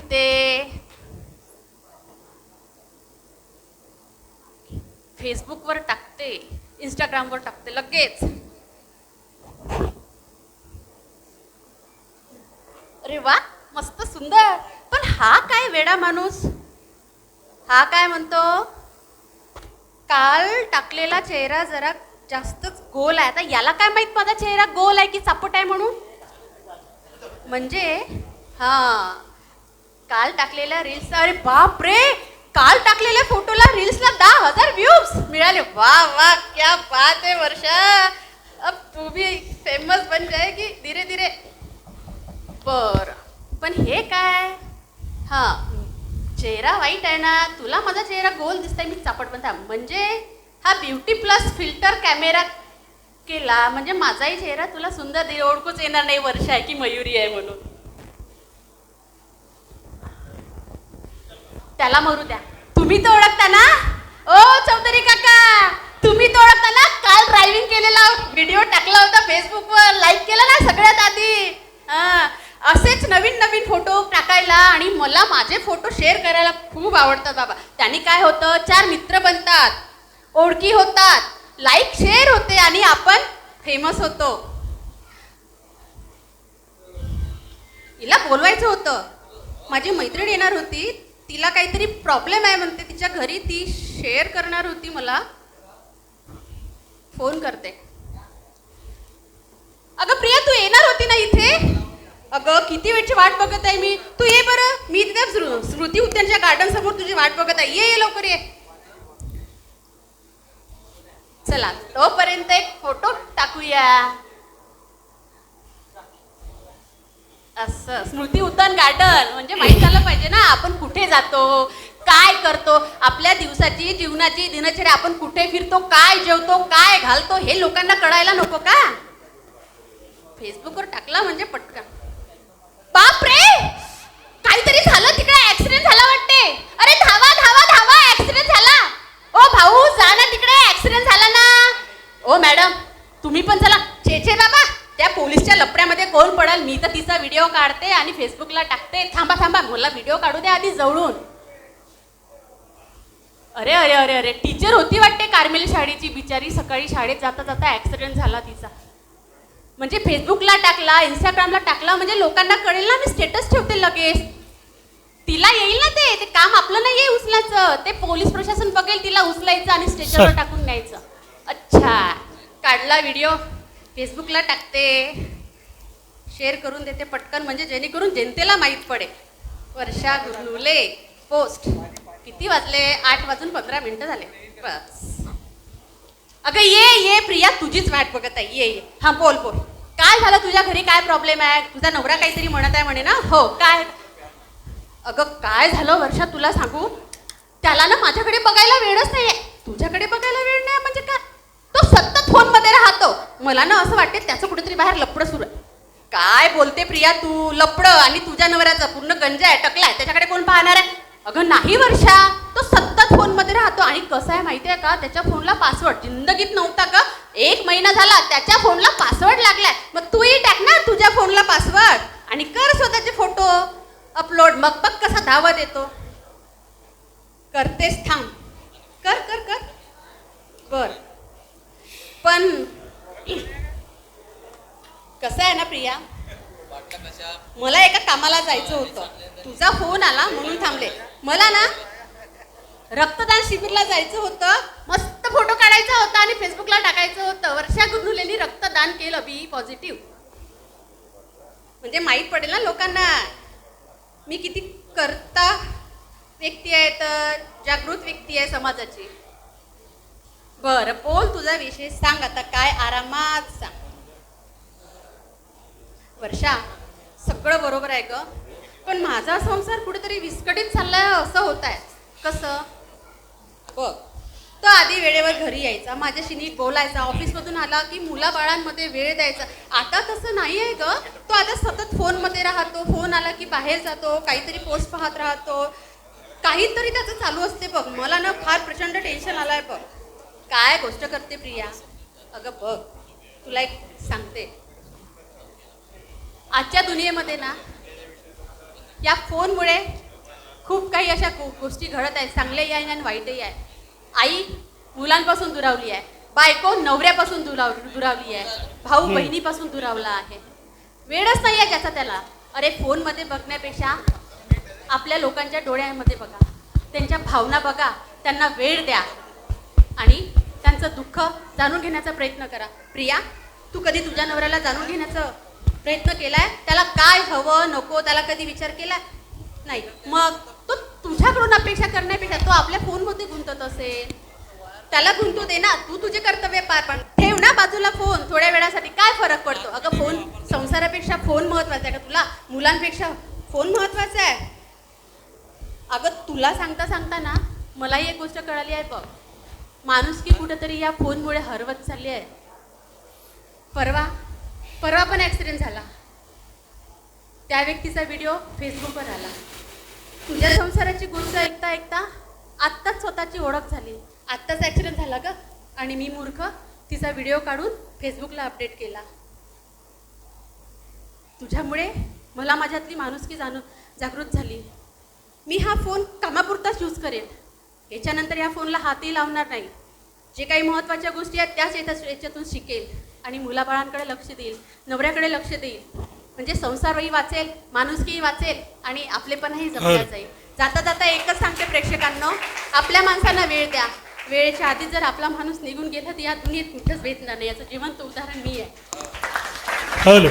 लिहिते, फेसबुकवर टाकते, इंस्टाग्रामवर टाकते लगेच. अरे वा, मस्त सुंदर. पण हा काय वेडा माणूस, हा काय म्हणतो, काल टाकलेला चेहरा जरा जास्तच गोल आहे. आता याला काय माहित माझा चेहरा गोल आहे की चापट आहे म्हणून. म्हणजे हा, काल टाकलेल्या रील्स, अरे बाप रे, काल टाकलेल्या फोटोला रील्सला 10,000 व्ह्यूज मिळाले. वा वा, क्या बात है वर्षा, अब तू भी फेमस बन जाएगी धीरे धीरे. बर, पण हे काय, हा, चेहरा वाईट आहे ना, तुला माझा चेहरा गोल दिसतंय, मी चापट बनता. म्हणजे हा ब्युटी प्लस फिल्टर कॅमेरा केला म्हणजे माझाही चेहरा तुला सुंदर दे, ओळखूच येणार नाही वर्षा आहे की मयुरी आहे म्हणून. त्याला मरू द्या, तुम्ही तर ओळखता ना. ओ चौधरी काका, तुम्ही तर ओळखता ना, काल ड्रायव्हिंग केलेला व्हिडिओ टाकला होता फेसबुकवर, लाईक केला ना सगळ्यात आधी. असेच नवीन नवीन फोटो टाकायला आणि मला माझे फोटो शेअर करायला खूप आवडतात बाबा. त्यांनी काय होतं, 4 मित्र बनतात, ओळखी होतात, लाईक शेअर होते आणि आपण फेमस होतो. हिला बोलवायचं होतं, माझी मैत्रीण येणार होती, तिला काहीतरी प्रॉब्लेम आहे म्हणते तिच्या घरी, ती शेअर करणार होती, मला फोन करते. अगं प्रिया, तू येणार होती ना इथे. अगं किती वेळची वाट बघत आहे मी, तू ये बरं, मी तिथे स्मृती उद्यानच्या गार्डन समोर तुझी वाट बघत आहे, ये लवकर ये. चला तोपर्यंत एक फोटो टाकूया. असं स्मृती उद्यान गार्डन म्हणजे माहीत झालं पाहिजे ना आपण कुठे जातो, काय करतो, आपल्या दिवसाची जीवनाची दिनचर्या, आपण कुठे फिरतो, काय जेवतो, काय घालतो, हे लोकांना कळायला नको का. फेसबुकवर टाकला म्हणजे पटकन, बाप रे, काहीतरी झालं तिकडे, ऍक्सिडेंट झाला वाटते. अरे धावा धावा धावा, ऍक्सिडेंट झाला. ओ भाऊ जा ना तिकडे, ऍक्सिडेंट झाला ना. ओ मॅडम तुम्ही पण चला. छे बाबा, त्या पोलिसच्या लपड्यामध्ये कोण पडाल, मी तर तिचा व्हिडिओ काढते आणि फेसबुकला टाकते. थांबा थांबा, मला व्हिडिओ काढू द्या आधी जवळून. अरे अरे अरे अरे, टीचर होती वाटते कार्मेल शाळेची, बिचारी सकाळी शाळेत जाता जाता ऍक्सिडेंट झाला तिचा. म्हणजे फेसबुकला टाकला, इंस्टाग्रामला टाकला म्हणजे लोकांना कळेल ना, मी स्टेटस ठेवते लगेच, तिला येईल ना ते काम आपलं नाही आहे उचलायचं, ते पोलीस प्रशासन बघेल, तिला उचलायचं आणि स्टेशनवर टाकून न्यायचं. अच्छा, काढला व्हिडिओ, फेसबुकला टाकते, शेअर करून देते पटकन, म्हणजे जेणेकरून जनतेला माहीत पडेल. वर्षा गुरनुले पोस्ट. किती वाजले, 8:15 झाले. बस, अगं ये प्रिया, तुझीच वाट बघत आहे, ये. हा बोल बोल, काय झालं तुझ्या घरी, काय प्रॉब्लेम आहे, तुझा नवरा काहीतरी म्हणत आहे म्हणे ना. हो काय. अगं काय झालं वर्षा, तुला सांगू, त्याला ना माझ्याकडे बघायला वेळच नाहीये. तुझ्याकडे बघायला वेळ नाही म्हणजे काय, तो सतत फोन मध्ये राहतो. मला ना असं वाटते त्याचं कुठेतरी बाहेर लपडं सुरू आहे. काय बोलते प्रिया तू, लपडं, आणि तुझ्या नवऱ्याचा पूर्ण गंजा आहे, टकलाय, त्याच्याकडे कोण पाहणार आहे. अगं नाही वर्षा, तो सतत फोन मध्ये राहतो आणि कसं आहे माहितीये का, त्याच्या फोनला पासवर्ड जिंदगीत नव्हता का, 1 महिना झाला त्याच्या फोनला पासवर्ड लागलाय. मग तूही टाक ना तुझ्या फोनला पासवर्ड आणि कर स्वतःचे फोटो अपलोड, मग बघ कसा धावत येतो. करतेस, थांब, कर कर कर. बर, पण कसं आहे ना प्रिया, मला एका कामाला जायचं होतं, तुझा फोन आला म्हणून थांबले. मला ना रक्तदान शिबिरला जायचं होतं, मस्त फोटो काढायचा होता आणि फेसबुकला टाकायचं होतं. वर्षा गुरनुलेनी रक्तदान केलं, बी पॉझिटिव्ह, म्हणजे माहीत पडेल ना लोकांना मी किती करता व्यक्ती आहे, तर जागृत व्यक्ती आहे समाजाची. बरं बोल, तुझा विषय सांग आता, काय आरामात सांग. वर्षा, सगळं बरोबर आहे ग, पण माझा संसार कुठेतरी विस्कटीत चाललाय असं होत आहे. कसं बघ, तो आधी वेळेवर घरी यायचा, माझ्याशी नीट बोलायचा, ऑफिसमधून आला की मुलाबाळांमध्ये वेळ द्यायचा. आता तसं नाही आहे ग, तो आता सतत फोनमध्ये राहतो, फोन आला की बाहेर जातो, काहीतरी पोस्ट पाहत राहतो, काहीतरी त्याचं चालू असते बघ. मला ना फार प्रचंड टेन्शन आलंय बघ. काय गोष्ट करते प्रिया, अगं बघ तुला एक सांगते, आजच्या दुनियेमध्ये ना या फोनमुळे खूप काही अशा गोष्टी घडत आहेत, चांगल्याही आहे आणि वाईटही आहे. आई मुलांपासून दुरावली आहे, बायको नवऱ्यापासून दुरावली आहे, भाऊ बहिणीपासून दुरावला आहे. वेळच नाही आहे ज्याचा त्याला. अरे फोनमध्ये बघण्यापेक्षा आपल्या लोकांच्या डोळ्यामध्ये बघा, त्यांच्या भावना बघा, त्यांना वेळ द्या आणि त्यांचं दुःख जाणून घेण्याचा प्रयत्न करा. प्रिया, तू कधी तुझ्या नवऱ्याला जाणून घेण्याचा प्रयत्न केलाय? त्याला काय हवं नको त्याला कधी विचार केला नाही. मग तो तुझ्याकडून अपेक्षा करण्यापेक्षा तो आपल्या फोनमध्ये गुंतत असेल, त्याला गुंतू दे ना. तू तुझे कर्तव्य पार पाड. ठेव ना बाजूला फोन थोड्या वेळासाठी. काय फरक पडतो? अगं फोन संसारापेक्षा फोन महत्वाचा आहे का तुला? मुलांपेक्षा फोन महत्वाचा आहे? अगं तुला सांगता सांगता ना मलाही एक गोष्ट कळाली आहे बघ. माणुसकी कुठेतरी या फोनमुळे हरवत चालली आहे. परवा पण ॲक्सिडेंट झाला. त्या व्यक्तीचा व्हिडिओ फेसबुकवर आला. तुझ्या संसाराची गोष्ट ऐकता ऐकता आत्ताच स्वतःची ओळख झाली. आत्ताच ॲक्सिडेंट झाला का? आणि मी मूर्ख तिचा व्हिडिओ काढून फेसबुकला अपडेट केला. तुझ्यामुळे मला माझ्यातली माणुसकी जागृत झाली. मी हा फोन कामापुरताच यूज करेन. याच्यानंतर या फोनला हातही लावणार नाही. जे काही महत्त्वाच्या गोष्टी आहेत त्याच याच्यातून शिकेल आणि मुलाबाळांकडे लक्ष देईल, नवऱ्याकडे लक्ष देईल. म्हणजे संसारही वाचेल, माणुसकीही वाचेल आणि आपलेपणही जपल्या जाईल. जाता जाता एकच सांगते प्रेक्षकांनो, आपल्या माणसांना वेळ द्या. वेळेच्या आधी जर आपला माणूस निघून गेला तर या दुनियेत कुठंच भेटणार नाही. याचं जिवंत उदाहरण मी आहे. हॅलो.